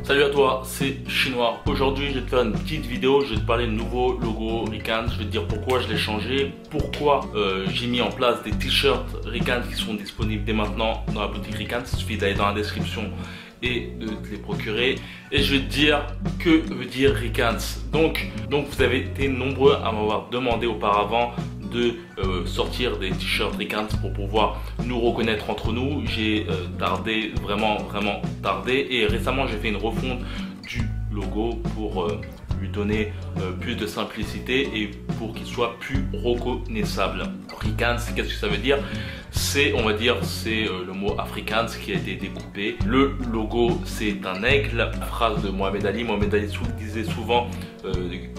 Salut à toi, c'est Chinois. Aujourd'hui, je vais te faire une petite vidéo. Je vais te parler de nouveau logo Recans. Je vais te dire pourquoi je l'ai changé, pourquoi j'ai mis en place des t-shirts Recans qui sont disponibles dès maintenant dans la boutique Recans. Il suffit d'aller dans la description et de te les procurer. Et je vais te dire que veut dire Recans. Donc vous avez été nombreux à m'avoir demandé auparavant de sortir des t-shirts Recans pour pouvoir nous reconnaître entre nous. J'ai tardé, vraiment tardé, et récemment j'ai fait une refonte du logo pour lui donner plus de simplicité et pour qu'il soit plus reconnaissable. Recans, qu'est-ce que ça veut dire? C'est, on va dire, c'est le mot Afrikaans qui a été découpé. Le logo, c'est un aigle. La phrase de Mohamed Ali. Mohamed Ali disait souvent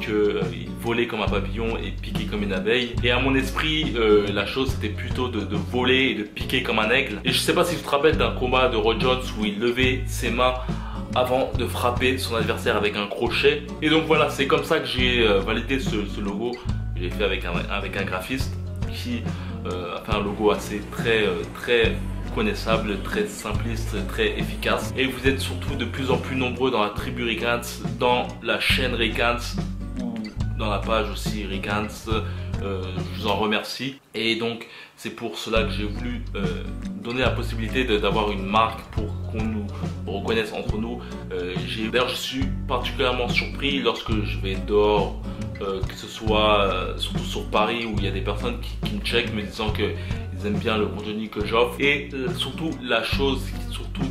qu'il volait comme un papillon et piquait comme une abeille. Et à mon esprit, la chose c'était plutôt de voler et de piquer comme un aigle. Et je sais pas si tu te rappelles d'un combat de Roy Jones où il levait ses mains avant de frapper son adversaire avec un crochet. Et donc voilà, c'est comme ça que j'ai validé ce logo. Je l'ai fait avec un graphiste qui a fait un logo assez très connaissable, très simpliste, très efficace. Et vous êtes surtout de plus en plus nombreux dans la tribu Recans, dans la chaîne Recans ou dans la page aussi Recans. Je vous en remercie. Et donc c'est pour cela que j'ai voulu donner la possibilité d'avoir une marque pour qu'on nous reconnaisse entre nous. D'ailleurs je suis particulièrement surpris lorsque je vais dehors, que ce soit surtout sur Paris, où il y a des personnes qui me checkent me disant qu'ils aiment bien le contenu que j'offre. Et surtout la chose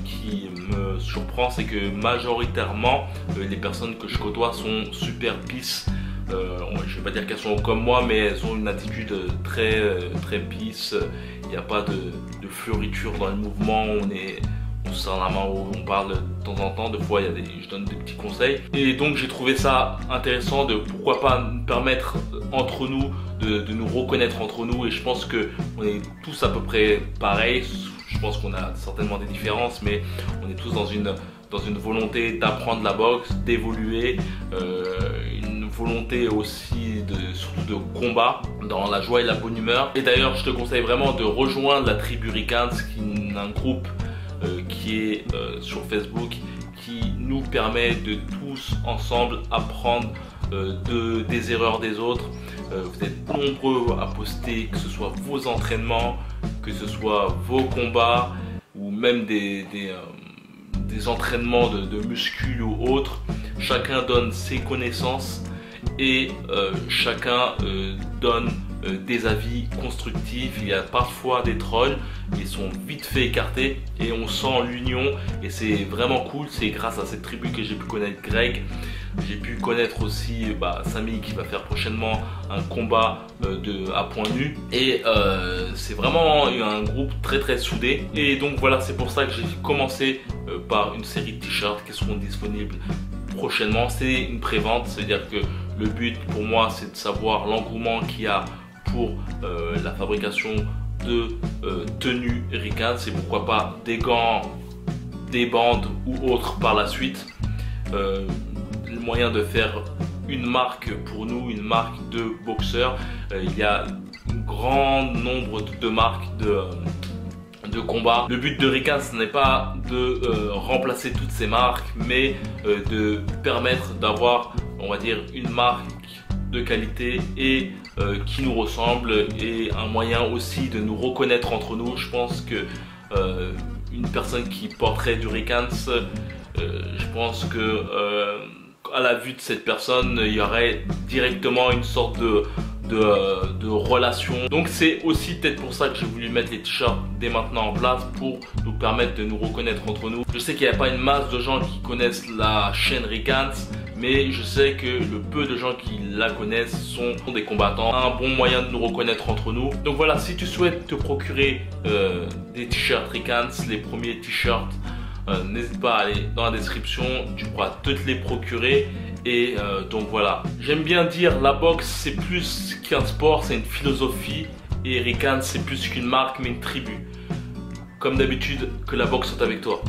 qui me surprend, c'est que majoritairement les personnes que je côtoie sont super peace. Je vais pas dire qu'elles sont comme moi, mais elles ont une attitude très peace. Il n'y a pas de fleuriture dans le mouvement. On se serre la main, on parle de temps en temps. Des fois, je donne des petits conseils. Et donc, j'ai trouvé ça intéressant de pourquoi pas nous permettre entre nous de nous reconnaître entre nous. Et je pense que on est tous à peu près pareils. Je pense qu'on a certainement des différences, mais on est tous dans une volonté d'apprendre la boxe, d'évoluer, une volonté aussi surtout de combat, dans la joie et la bonne humeur. Et d'ailleurs, je te conseille vraiment de rejoindre la tribu Recans, qui est un groupe qui est sur Facebook, qui nous permet de tous ensemble apprendre des erreurs des autres. Vous êtes nombreux à poster, que ce soit vos entraînements, que ce soit vos combats, ou même des entraînements de muscu ou autres. Chacun donne ses connaissances et chacun donne des avis constructifs. Il y a parfois des trolls, ils sont vite fait écartés et on sent l'union, et c'est vraiment cool. C'est grâce à cette tribu que j'ai pu connaître Greg. J'ai pu connaître aussi Samy, qui va faire prochainement un combat à point nu. Et c'est vraiment un groupe très soudé. Et donc voilà, c'est pour ça que j'ai commencé par une série de t-shirts qui seront disponibles prochainement. C'est une pré-vente, c'est-à-dire que le but pour moi, c'est de savoir l'engouement qu'il y a pour la fabrication de tenues Recans, et pourquoi pas des gants, des bandes ou autres par la suite. Le moyen de faire une marque pour nous, une marque de boxeurs. Il y a un grand nombre de marques de combat. Le but de Recans, ce n'est pas de remplacer toutes ces marques, mais de permettre d'avoir, on va dire, une marque de qualité et qui nous ressemble, et un moyen aussi de nous reconnaître entre nous. Je pense que une personne qui porterait du Recans, je pense que à la vue de cette personne, il y aurait directement une sorte de relation. Donc c'est aussi peut-être pour ça que j'ai voulu mettre les t-shirts dès maintenant en place, pour nous permettre de nous reconnaître entre nous. Je sais qu'il n'y a pas une masse de gens qui connaissent la chaîne Recans, mais je sais que le peu de gens qui la connaissent sont des combattants. Un bon moyen de nous reconnaître entre nous. Donc voilà, si tu souhaites te procurer des t-shirts Recans, les premiers t-shirts, n'hésite pas à aller dans la description, tu pourras te les procurer. Et donc voilà, j'aime bien dire la boxe c'est plus qu'un sport, c'est une philosophie, et Recans c'est plus qu'une marque mais une tribu. Comme d'habitude, que la boxe soit avec toi.